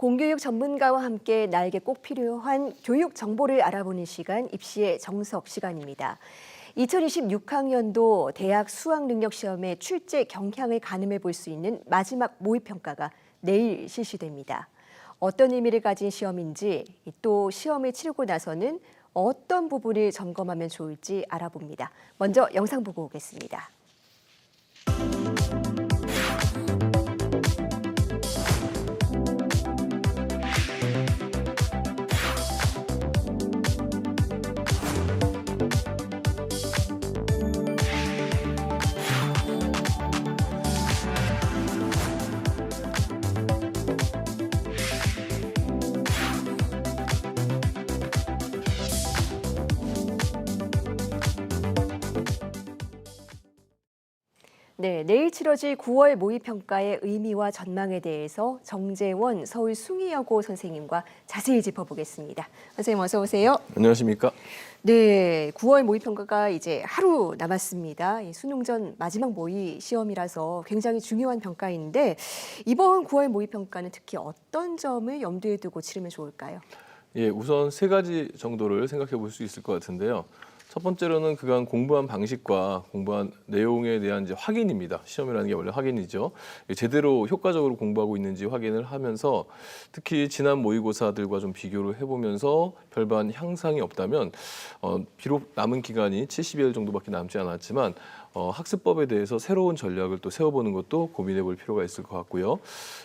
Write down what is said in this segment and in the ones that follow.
공교육 전문가와 함께 나에게 꼭 필요한 교육 정보를 알아보는 시간, 입시의 정석 시간입니다. 2026학년도 대학 수학능력시험의 출제 경향을 가늠해 볼 수 있는 마지막 모의평가가 내일 실시됩니다. 어떤 의미를 가진 시험인지, 또 시험을 치르고 나서는 어떤 부분을 점검하면 좋을지 알아봅니다. 먼저 영상 보고 오겠습니다. 네, 내일 치러질 9월 모의평가의 의미와 전망에 대해서 정재원 서울 숭의여고 선생님과 자세히 짚어보겠습니다. 선생님 어서 오세요. 안녕하십니까? 네, 9월 모의평가가 이제 하루 남았습니다. 이 수능 전 마지막 모의 시험이라서 굉장히 중요한 평가인데 이번 9월 모의평가는 특히 어떤 점을 염두에 두고 치르면 좋을까요? 예, 우선 세 가지 정도를 생각해 볼 수 있을 것 같은데요. 첫 번째로는 그간 공부한 방식과 공부한 내용에 대한 이제 확인입니다. 시험이라는 게 원래 확인이죠. 제대로 효과적으로 공부하고 있는지 확인을 하면서 특히 지난 모의고사들과 좀 비교를 해보면서 별반 향상이 없다면 비록 남은 기간이 70일 정도밖에 남지 않았지만 학습법에 대해서 새로운 전략을 또 세워보는 것도 고민해 볼 필요가 있을 것 같고요.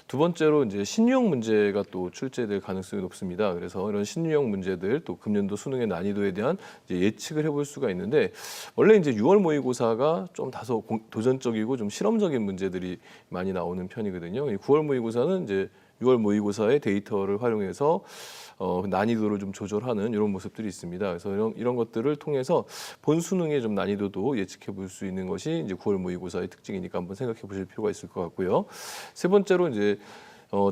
두 번째로 이제 신유형 문제가 또 출제될 가능성이 높습니다. 그래서 이런 신유형 문제들 또 금년도 수능의 난이도에 대한 이제 예측을 해볼 수가 있는데 원래 이제 6월 모의고사가 좀 다소 도전적이고 좀 실험적인 문제들이 많이 나오는 편이거든요. 9월 모의고사는 이제 6월 모의고사의 데이터를 활용해서 난이도를 좀 조절하는 이런 모습들이 있습니다. 그래서 이런 것들을 통해서 본 수능의 좀 난이도도 예측해 볼 수 있는 것이 이제 9월 모의고사의 특징이니까 한번 생각해 보실 필요가 있을 것 같고요. 세 번째로 이제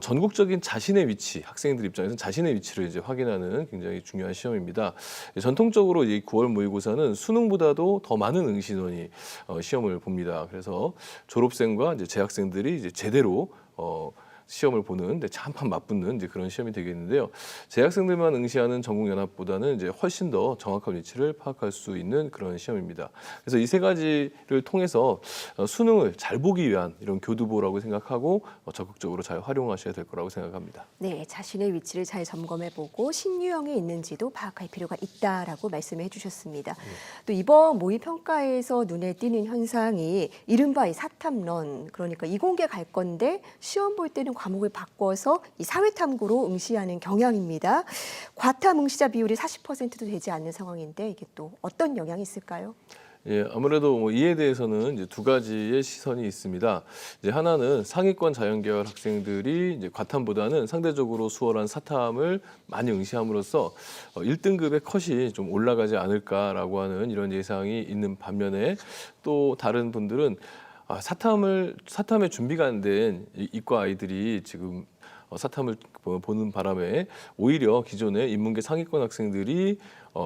전국적인 자신의 위치, 학생들 입장에서는 자신의 위치를 이제 확인하는 굉장히 중요한 시험입니다. 전통적으로 이 9월 모의고사는 수능보다도 더 많은 응시인원이 시험을 봅니다. 그래서 졸업생과 이제 재학생들이 이제 제대로 시험을 보는 한판 맞붙는 이제 그런 시험이 되겠는데요. 재학생들만 응시하는 전국연합보다는 이제 훨씬 더 정확한 위치를 파악할 수 있는 그런 시험입니다. 그래서 이 세 가지를 통해서 수능을 잘 보기 위한 이런 교두보라고 생각하고 적극적으로 잘 활용하셔야 될 거라고 생각합니다. 네, 자신의 위치를 잘 점검해보고 신유형이 있는지도 파악할 필요가 있다라고 말씀해 주셨습니다. 또 이번 모의평가에서 눈에 띄는 현상이 이른바 이 사탐론, 그러니까 이공계 갈 건데 시험 볼 때는 과목을 바꿔서 이 사회탐구로 응시하는 경향입니다. 과탐 응시자 비율이 40%도 되지 않는 상황인데 이게 또 어떤 영향이 있을까요? 예, 아무래도 이에 대해서는 이제 두 가지의 시선이 있습니다. 이제 하나는 상위권 자연계열 학생들이 이제 과탐보다는 상대적으로 수월한 사탐을 많이 응시함으로써 1등급의 컷이 좀 올라가지 않을까라고 하는 이런 예상이 있는 반면에 또 다른 분들은 사탐에 준비가 안 된 이과 아이들이 지금 사탐을 보는 바람에 오히려 기존의 인문계 상위권 학생들이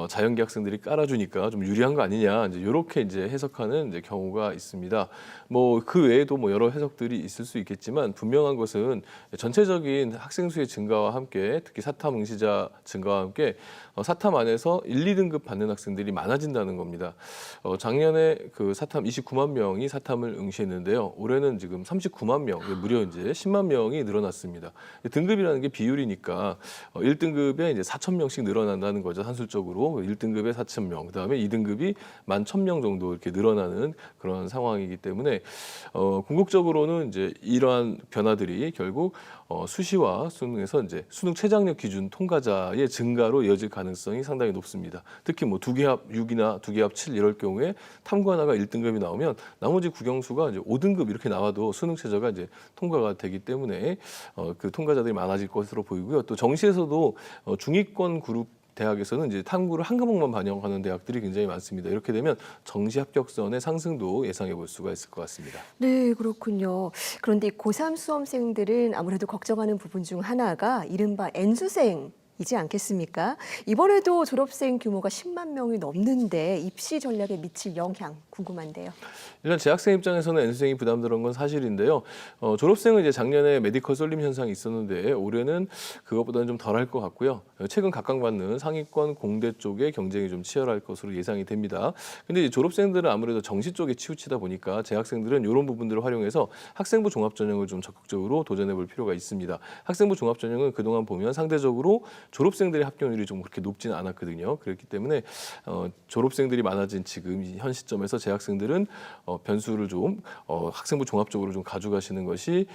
자연계 학생들이 깔아주니까 좀 유리한 거 아니냐 이렇게 이제 해석하는 이제 경우가 있습니다. 뭐 그 외에도 뭐 여러 해석들이 있을 수 있겠지만 분명한 것은 전체적인 학생 수의 증가와 함께 특히 사탐 응시자 증가와 함께 사탐 안에서 1, 2등급 받는 학생들이 많아진다는 겁니다. 작년에 그 사탐 29만 명이 사탐을 응시했는데요. 올해는 지금 39만 명, 무려 이제 10만 명이 늘어났습니다. 등급이라는 게 비율이니까 1등급에 이제 4,000명씩 늘어난다는 거죠. 산술적으로 1등급에 4,000명, 그다음에 2등급이 11,000명 정도 이렇게 늘어나는 그런 상황이기 때문에 궁극적으로는 이제 이러한 변화들이 결국 수시와 수능에서 이제 수능 최장력 기준 통과자의 증가로 이어질 가능성이 상당히 높습니다. 특히 뭐 2개합 6이나 2개합 7 이럴 경우에 탐구 하나가 1등급이 나오면 나머지 국영수가 이제 5등급 이렇게 나와도 수능 최저가 이제 통과가 되기 때문에 그 통과자들이 많아질 것으로 보이고요. 또 정시에서도 중위권 그룹 대학에서는 이제 탐구를 한 과목만 반영하는 대학들이 굉장히 많습니다. 이렇게 되면 정시 합격선의 상승도 예상해 볼 수가 있을 것 같습니다. 네, 그렇군요. 그런데 고3 수험생들은 아무래도 걱정하는 부분 중 하나가 이른바 N수생이지 않겠습니까? 이번에도 졸업생 규모가 10만 명이 넘는데 입시 전략에 미칠 영향 궁금한데요. 일단 재학생 입장에서는 N수생이 부담스러운 건 사실인데요. 졸업생은 이제 작년에 메디컬 쏠림 현상이 있었는데 올해는 그것보다는 좀 덜할 것 같고요. 최근 각광받는 상위권 공대 쪽의 경쟁이 좀 치열할 것으로 예상이 됩니다. 근데 이제 졸업생들은 아무래도 정시 쪽에 치우치다 보니까 재학생들은 이런 부분들을 활용해서 학생부 종합전형을 좀 적극적으로 도전해 볼 필요가 있습니다. 학생부 종합전형은 그동안 보면 상대적으로 졸업생들의 합격률이 좀 그렇게 높지는 않았거든요. 그렇기 때문에 졸업생들이 많아진 지금 현 시점에서 재학생들은 변수를 좀 학생부 종합적으로 좀 가져가시는 것이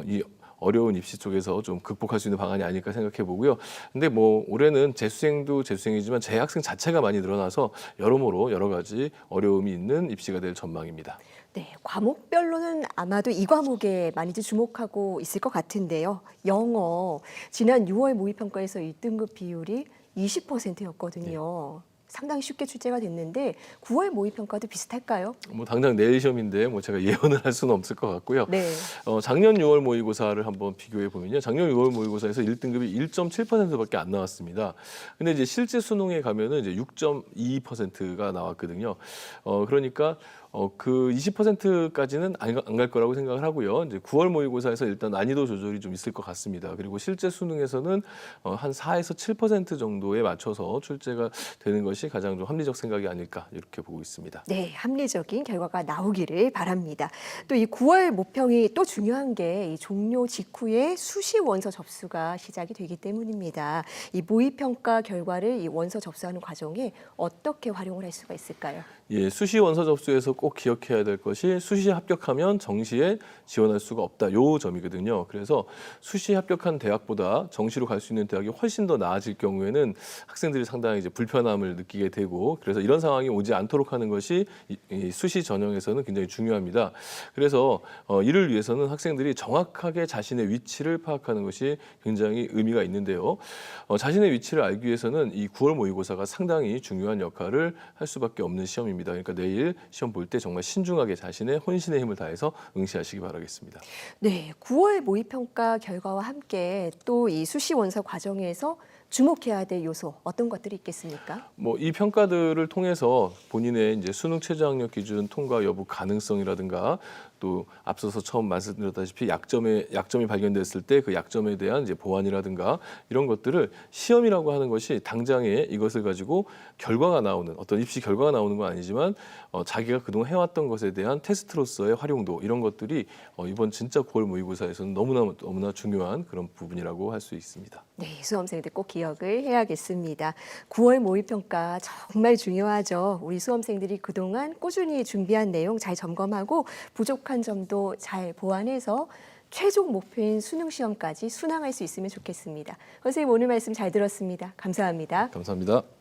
이 어려운 입시 쪽에서 좀 극복할 수 있는 방안이 아닐까 생각해 보고요. 근데 뭐 올해는 재수생도 재수생이지만 재학생 자체가 많이 늘어나서 여러모로 여러 가지 어려움이 있는 입시가 될 전망입니다. 네, 과목별로는 아마도 이 과목에 많이들 주목하고 있을 것 같은데요. 영어, 지난 6월 모의평가에서 1등급 비율이 20%였거든요. 상당히 쉽게 출제가 됐는데 9월 모의평가도 비슷할까요? 뭐 당장 내일 시험인데 뭐 제가 예언을 할 수는 없을 것 같고요. 네. 작년 6월 모의고사를 한번 비교해 보면요. 작년 6월 모의고사에서 1등급이 1.7%밖에 안 나왔습니다. 근데 이제 실제 수능에 가면은 이제 6.2%가 나왔거든요. 그러니까 그 20%까지는 안 갈 거라고 생각을 하고요. 이제 9월 모의고사에서 일단 난이도 조절이 좀 있을 것 같습니다. 그리고 실제 수능에서는 한 4에서 7% 정도에 맞춰서 출제가 되는 것이 가장 좀 합리적 생각이 아닐까 이렇게 보고 있습니다. 네, 합리적인 결과가 나오기를 바랍니다. 또 이 9월 모평이 또 중요한 게 이 종료 직후에 수시 원서 접수가 시작이 되기 때문입니다. 이 모의평가 결과를 이 원서 접수하는 과정에 어떻게 활용을 할 수가 있을까요? 예, 수시 원서 접수에서 꼭 기억해야 될 것이 수시에 합격하면 정시에 지원할 수가 없다. 요 점이거든요. 그래서 수시에 합격한 대학보다 정시로 갈 수 있는 대학이 훨씬 더 나아질 경우에는 학생들이 상당히 이제 불편함을 느끼게 되고 그래서 이런 상황이 오지 않도록 하는 것이 이 수시 전형에서는 굉장히 중요합니다. 그래서 이를 위해서는 학생들이 정확하게 자신의 위치를 파악하는 것이 굉장히 의미가 있는데요. 자신의 위치를 알기 위해서는 이 9월 모의고사가 상당히 중요한 역할을 할 수밖에 없는 시험입니다. 그러니까 내일 시험 볼 때 정말 신중하게 자신의 혼신의 힘을 다해서 응시하시기 바라겠습니다. 네, 9월 모의평가 결과와 함께 또 이 수시 원서 과정에서 주목해야 될 요소 어떤 것들이 있겠습니까? 뭐 이 평가들을 통해서 본인의 이제 수능 최저학력 기준 통과 여부 가능성이라든가 또 앞서서 처음 말씀드렸다시피 약점이 발견됐을 때 그 약점에 대한 이제 보완이라든가 이런 것들을 시험이라고 하는 것이 당장에 이것을 가지고 결과가 나오는 어떤 입시 결과가 나오는 건 아니지만 자기가 그동안 해왔던 것에 대한 테스트로서의 활용도 이런 것들이 이번 진짜 9월 모의고사에서는 너무나 중요한 그런 부분이라고 할 수 있습니다. 네, 수험생들 꼭 기억을 해야겠습니다. 9월 모의평가 정말 중요하죠. 우리 수험생들이 그동안 꾸준히 준비한 내용 잘 점검하고 부족한 점도 잘 보완해서 최종 목표인 수능 시험까지 순항할 수 있으면 좋겠습니다. 선생님 오늘 말씀 잘 들었습니다. 감사합니다. 감사합니다.